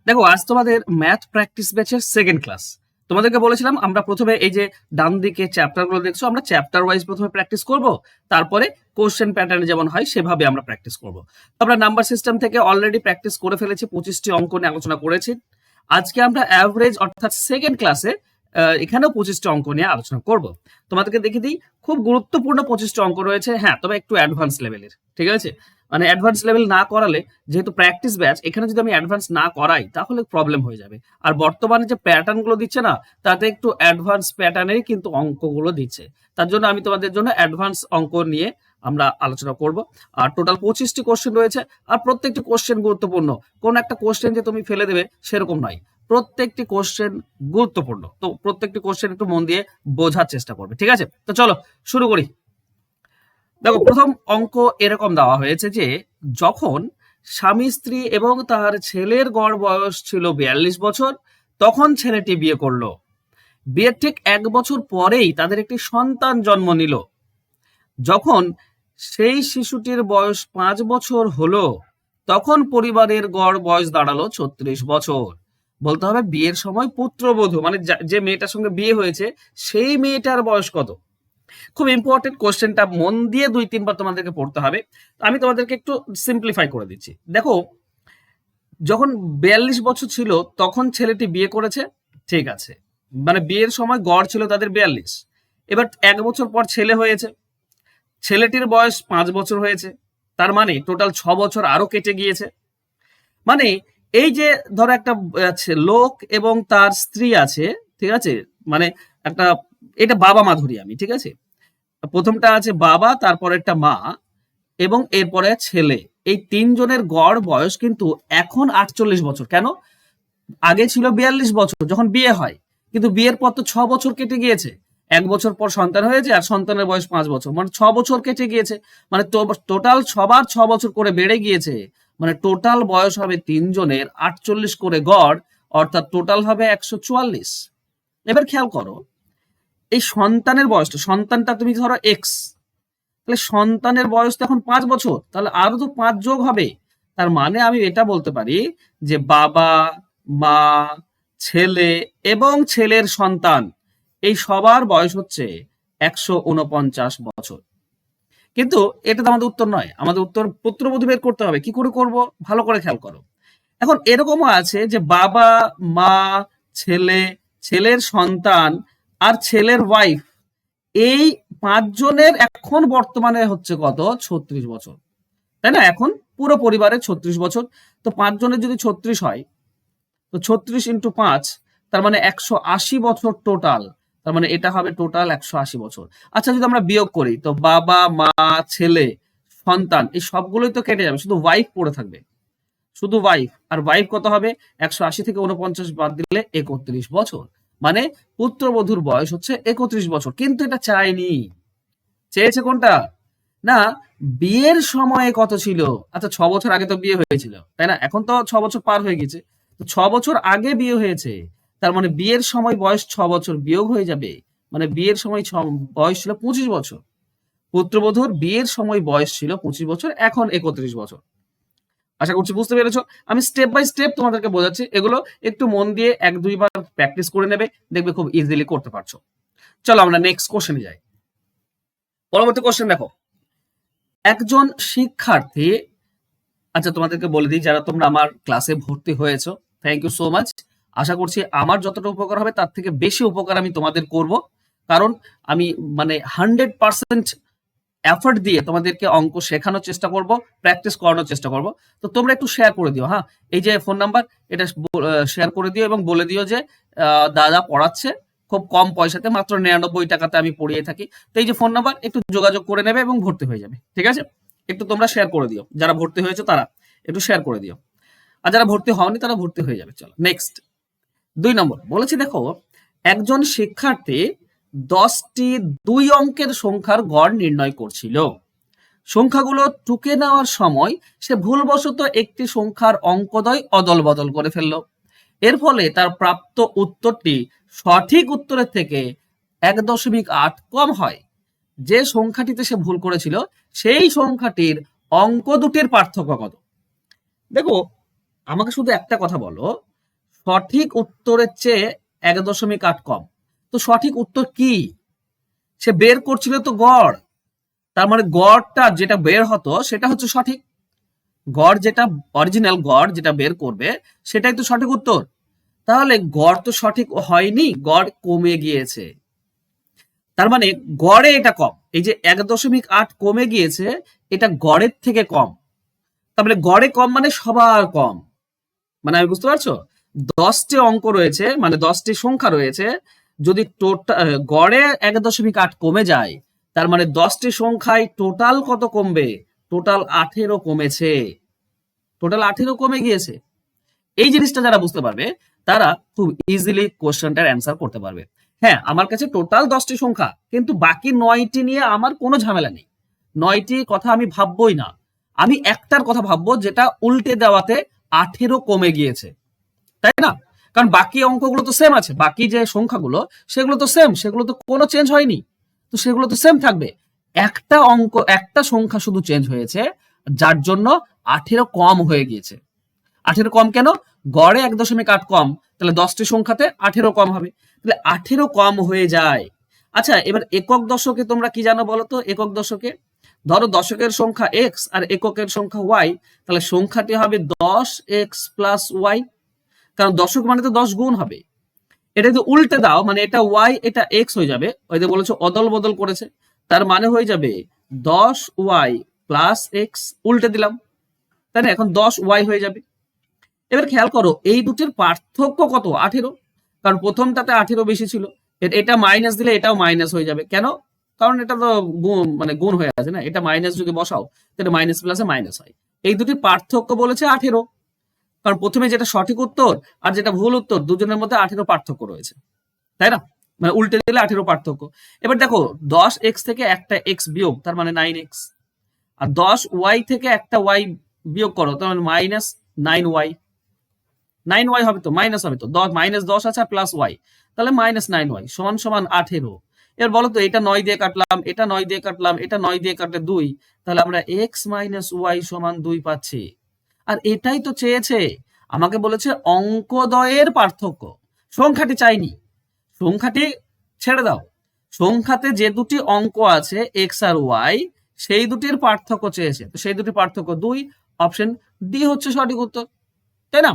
দেখো, আজ তোমাদের ম্যাথ প্র্যাকটিস ব্যাচের সেকেন্ড ক্লাস। তোমাদেরকে বলেছিলাম আমরা প্রথমে এই যে ডান দিকে চ্যাপ্টারগুলো দেখছো, আমরা চ্যাপ্টার ওয়াইজ প্রথমে প্র্যাকটিস করব, তারপরে কোশ্চেন প্যাটার্নে যেমন হয় সেভাবে আমরা প্র্যাকটিস করব। আমরা নাম্বার সিস্টেম থেকে অলরেডি প্র্যাকটিস করে ফেলেছি, 25টি অঙ্ক নিয়ে আলোচনা করেছি। আজকে আমরা অ্যাভারেজ অর্থাৎ সেকেন্ড ক্লাসে এখানেও 25টি অঙ্ক নিয়ে আলোচনা করব। তোমাদেরকে দেখে দিই, খুব গুরুত্বপূর্ণ 25টি অঙ্ক রয়েছে। হ্যাঁ, তবে একটু অ্যাডভান্স লেভেলের, ঠিক আছে? মানে অ্যাডভান্স লেভেল না করালে, যেহেতু প্র্যাকটিস ব্যাচ, এখানে যদি আমি অ্যাডভান্স না করাই তাহলে প্রবলেম হয়ে যাবে। আর বর্তমানে যে প্যাটার্ন গুলো দিচ্ছে না, তাতে একটু অ্যাডভান্স প্যাটার্নেরই কিন্তু অঙ্কগুলো দিচ্ছে। তার জন্য আমি তোমাদের জন্য অ্যাডভান্স অঙ্ক নিয়ে আমরা আলোচনা করব। আর টোটাল 25টি কোশ্চেন রয়েছে, আর প্রত্যেকটি কোশ্চেন গুরুত্বপূর্ণ। কোন একটা কোশ্চেন যে তুমি ফেলে দেবে সেরকম নয়, প্রত্যেকটি কোশ্চেন গুরুত্বপূর্ণ। তো প্রত্যেকটি কোশ্চেন একটু মন দিয়ে বোঝার চেষ্টা করবে, ঠিক আছে? তো চলো শুরু করি। দেখো, প্রথম অঙ্ক এরকম দেওয়া হয়েছে যে যখন স্বামী স্ত্রী এবং তার ছেলের গড় বয়স ছিল 42 বছর, তখন ছেলেটি বিয়ে করলো। বিয়ের ঠিক 1 বছর পরেই তাদের একটি সন্তান জন্ম নিল। যখন সেই শিশুটির বয়স 5 বছর হলো, তখন পরিবারের গড় বয়স দাঁড়ালো 36 বছর। বলতে হবে বিয়ের সময় পুত্রবধূ, মানে যে মেয়েটার সঙ্গে বিয়ে হয়েছে সেই মেয়েটার বয়স কত। খুব ইম্পর্টেন্ট কোশ্চেনটা, মন দিয়ে 2-3 বার তোমাদেরকে পড়তে হবে। আমি তোমাদেরকে একটু সিম্পলিফাই করে দিচ্ছি। দেখো, যখন 42 বছর ছিল তখন ছেলেটি বিয়ে করেছে, ঠিক আছে, মানে বিয়ের সময় গড় ছিল তাদের 42। এবার 1 বছর পর ছেলে হয়েছে, ছেলেটির বয়স 5 বছর হয়েছে, তার মানে টোটাল 6 বছর আরো কেটে গিয়েছে। মানে এই যে ধরো একটা লোক এবং তার স্ত্রী আছে, ঠিক আছে, মানে একটা, এটা বাবা মা ধরি আমি, ঠিক আছে? প্রথমটা আছে বাবা, তারপরে একটা মা, এবং এরপরে ছেলে। এই তিনজনের গড় বয়স কিন্তু এখন 48 বছর। কেন? আগে ছিল 42 বছর যখন বিয়ে হয়, কিন্তু বিয়ের পর তো 6 বছর কেটে গিয়েছে। 1 বছর পর সন্তান হয়েছে, আর সন্তানের বয়স 5 বছর, মানে 6 বছর কেটে গিয়েছে। মানে টোটাল সবার 6 বছর করে বেড়ে গিয়েছে। মানে টোটাল বয়স হবে তিনজনের 48 করে গড়, অর্থাৎ টোটাল হবে 144। এবার খেয়াল করো, এই সন্তানের বয়সটা, সন্তানটা তুমি ধরো এক্স, তাহলে সন্তানের বয়স তো এখন 5 বছর, তাহলে আরো তো 5 যোগ হবে। তার মানে আমি এটা বলতে পারি যে বাবা, মা, ছেলে এবং ছেলের সন্তান, এই সবার বয়স হচ্ছে 149 বছর। কিন্তু এটা তো আমাদের উত্তর নয়, আমাদের উত্তর পুত্রবধূ বের করতে হবে। কি করে করব? ভালো করে খেয়াল করো। এখন এরকমও আছে যে বাবা, মা, ছেলে, ছেলের সন্তান আর ছেলের ওয়াইফ, এই 5 জনের এখন বর্তমানে হচ্ছে কত? 36 বছর, তাই না? এখন পুরো পরিবারের 36 বছর। তো 5 জনের যদি 36 হয়, তো 36 ইন্টু 5, তার মানে 180 বছর টোটাল। তার মানে এটা হবে টোটাল 180 বছর। আচ্ছা, যদি আমরা বিয়োগ করি, তো বাবা, মা, ছেলে, সন্তান, এই সবগুলোই তো কেটে যাবে, শুধু ওয়াইফ পড়ে থাকবে। শুধু ওয়াইফ, আর ওয়াইফ কত হবে? 180 থেকে 49 বাদ দিলে 31 বছর। মানে পুত্রবধূর বয়স হচ্ছে 31 বছর। কিন্তু এটা চায়নি, চেয়েছে কোনটা? না, বিয়ের সময়ে কত ছিল? আচ্ছা, 6 বছর আগে তো বিয়ে হয়েছিল, তাই না? এখন তো 6 বছর পার হয়ে গেছে, তো 6 বছর আগে বিয়ে হয়েছে। তার মানে বিয়ের সময় বয়স 6 বছর বিয়োগ হয়ে যাবে, মানে বিয়ের সময় বয়স ছিল 25 বছর। পুত্রবধূর বিয়ের সময় বয়স ছিল 25 বছর, এখন 31 বছর। আশা করছি বুঝতে পেরেছো। আমি স্টেপ বাই স্টেপ তোমাদেরকে বোঝাচ্ছি, এগুলো একটু মন দিয়ে 1-2 বার প্র্যাকটিস করে নেবে, দেখবে খুব ইজিলি করতে পারছো। চলো আমরা নেক্সট কোশ্চেনে যাই। পরবর্তী কোশ্চেন দেখো, একজন শিক্ষার্থী, আচ্ছা তোমাদেরকে বলে দিই, যারা তোমরা আমার ক্লাসে ভর্তি হয়েছো, থ্যাংক ইউ সো মাচ। আশা করছি আমার যতটা উপকার হবে তার থেকে বেশি উপকার আমি তোমাদের করব, কারণ আমি মানে 100% এফর্ট দিয়ে তোমাদেরকে অঙ্ক শেখানোর চেষ্টা করব, প্র্যাকটিস করানোর চেষ্টা করব। তো তোমরা একটু শেয়ার করে দিও, হ্যাঁ, এই যে ফোন নাম্বার, এটা শেয়ার করে দিও এবং বলে দিও যে দাদা পড়াচ্ছে খুব কম পয়সাতে, মাত্র 99 টাকাতে আমি পড়িয়ে থাকি। তো এই যে ফোন নাম্বার, একটু যোগাযোগ করে নেবে এবং ভর্তি হয়ে যাবে, ঠিক আছে? একটু তোমরা শেয়ার করে দিও, যারা ভর্তি হয়েছে তারা একটু শেয়ার করে দিও, আর যারা ভর্তি হওনি তারা ভর্তি হয়ে যাবে। চলো নেক্সট, 2 নম্বর বলেছি। দেখো, একজন শিক্ষার্থী 10টি 2 অঙ্কের সংখ্যার গড় নির্ণয় করছিল। সংখ্যাগুলো টুকে নেওয়ার সময় সে ভুলবশত একটি সংখ্যার অঙ্কদ্বয় অদল বদল করে ফেলল। এর ফলে তার প্রাপ্ত উত্তরটি সঠিক উত্তরের থেকে 1.8 কম হয়। যে সংখ্যাটিতে সে ভুল করেছিল সেই সংখ্যাটির অঙ্ক দুটির পার্থক্য কত? দেখো, আমাকে শুধু একটা কথা বলো, সঠিক উত্তরের চেয়ে 1.8 কম। তো সঠিক উত্তর কি? সে বের করছিল তো গড়, তার মানে গড়টা যেটা বের হতো সেটা হচ্ছে সঠিক। গড় যেটা অরিজিনাল গড় যেটা বের করবে সেটাই তো সঠিক উত্তর। তাহলে গড় তো সঠিক হয়নি, গড় কমে গিয়েছে। তার মানে গড়ে এটা কম, এই যে 1.8 কমে গিয়েছে এটা গড়ের থেকে কম। তাহলে গড়ে কম মানে সবার কম। মানে আমি বুঝতে পারছো, 10টি অঙ্ক রয়েছে মানে 10টি সংখ্যা রয়েছে, যদি টোটাল গড়ে 1.8 কমে যায় তার মানে 10টি সংখ্যায় টোটাল কত কমবে? টোটাল 18 কমেছে, টোটাল 18 কমে গিয়েছে। এই জিনিসটা যারা বুঝতে পারবে তারা খুব ইজিলি কোশ্চেনটার অ্যান্সার করতে পারবে। হ্যাঁ, আমার কাছে টোটাল 10টি সংখ্যা, কিন্তু বাকি 9টি নিয়ে আমার কোনো ঝামেলা নেই। 9টি কথা আমি ভাববই না, আমি একটার কথা ভাববো যেটা উল্টে দেওয়াতে 18 কমে গিয়েছে, তাই না? কারণ বাকি অঙ্কগুলো তো সেম আছে, বাকি যে সংখ্যাগুলো সেগুলো তো সেম, সেগুলো তো কোনো চেঞ্জ হয়নি, তো সেগুলো তো সেম থাকবে। একটা অঙ্ক, একটা সংখ্যা শুধু চেঞ্জ হয়েছে, যার জন্য 18 কম হয়ে গিয়েছে। 18 কম কেন? গড়ে 1.8 কম, তাহলে 10টি সংখ্যাতে 18 কম হবে, তাহলে 18 কম হয়ে যায়। আচ্ছা, এবার একক দশকে তোমরা কি জানো বলো তো? একক দশকে ধরো দশকের সংখ্যা এক্স আর এককের সংখ্যা ওয়াই, তাহলে সংখ্যাটি হবে 10x প্লাস ওয়াই, কারণ দশক মানে তো 10 গুণ হবে। এটা যদি উল্টে দাও মানে এটা ওয়াই এটা এক্স হয়ে যাবে, ওই যে বলেছো অদল বদল করেছে, তার মানে হয়ে যাবে 10y প্লাস এক্স, উল্টে দিলাম, তাই না? এখন 10y হয়ে যাবে। এবার খেয়াল করো এই দুটির পার্থক্য কত? 18, কারণ প্রথমটাতে 18 বেশি ছিল, এটা মাইনাস দিলে এটাও মাইনাস হয়ে যাবে। কেন? কারণ এটা তো গুণ মানে গুণ হয়ে আছে না, এটা মাইনাস যদি বসাও তাহলে মাইনাস প্লাসে মাইনাস হয়। এই দুটির পার্থক্য বলেছে 18, কারণ প্রথমে যেটা সঠিক উত্তর আর যেটা ভুল উত্তর দুজনের মধ্যে 18 পার্থক্য রয়েছে, তাই না? মানে উল্টে দিলে 18 পার্থক্য। এবার দেখো 10x থেকে একটা x বিয়োগ তার মানে 9x, আর 10y থেকে একটা y বিয়োগ করো তার মানে মাইনাস 9y। 9y হবে তো, মাইনাস হবে তো, মাইনাস 10 আছে প্লাস ওয়াই, তাহলে মাইনাস 9y সমান সমান 18। এবার বলো তো এটা 9 দিয়ে কাটলাম, এটা 9 দিয়ে কাটলাম, এটা 9 দিয়ে কাটলে 2, তাহলে আমরা x মাইনাস ওয়াই সমান 2 পাচ্ছি। আর এটাই তো চেয়েছে, আমাকে বলেছে অঙ্কদ্বয়ের পার্থক্য, সংখ্যাটি চাইনি। সংখ্যাটি ছেড়ে দাও, সংখ্যাতে যে দুটি অঙ্ক আছে এক্স আর ওয়াই সেই দুটির পার্থক্য চেয়েছে, তো সেই দুটি পার্থক্য 2, অপশন ডি হচ্ছে সঠিক উত্তর, তাই না?